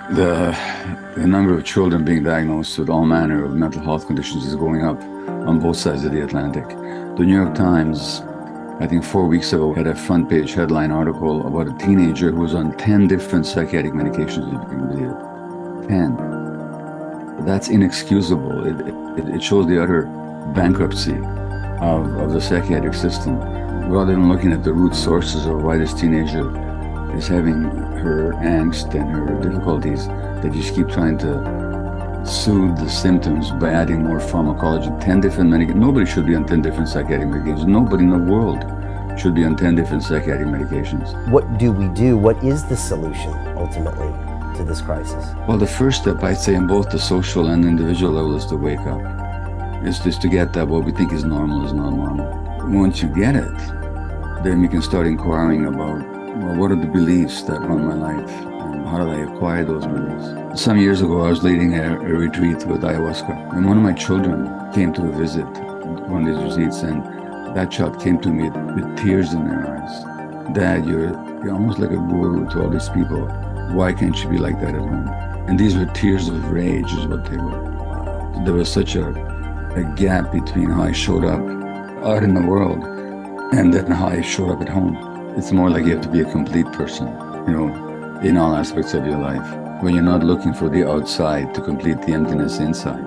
The number of children being diagnosed with all manner of mental health conditions is going up on both sides of the Atlantic. The New York Times, I think 4 weeks ago, had a front page headline article about a teenager who was on 10 different psychiatric medications, if you can believe it. 10. That's inexcusable. It shows the utter bankruptcy of the psychiatric system. Rather than looking at the root sources of why this teenager is having her angst and her difficulties, they just keep trying to soothe the symptoms by adding more pharmacology. 10 different medications. Nobody should be on 10 different psychiatric medications. Nobody in the world should be on 10 different psychiatric medications. What do we do? What is the solution, ultimately, to this crisis? Well, the first step, I'd say, on both the social and individual level is to wake up. It's just to get that what we think is normal is not normal. Once you get it, then we can start inquiring about, well, what are the beliefs that run my life, and how did I acquire those beliefs? Some years ago, I was leading a retreat with ayahuasca, and one of my children came to visit one of these retreats, and that child came to me with tears in their eyes. Dad, you're almost like a guru to all these people. Why can't you be like that at home? And these were tears of rage is what they were. There was such a gap between how I showed up out in the world and then how I showed up at home. It's more like you have to be a complete person, in all aspects of your life, when you're not looking for the outside to complete the emptiness inside.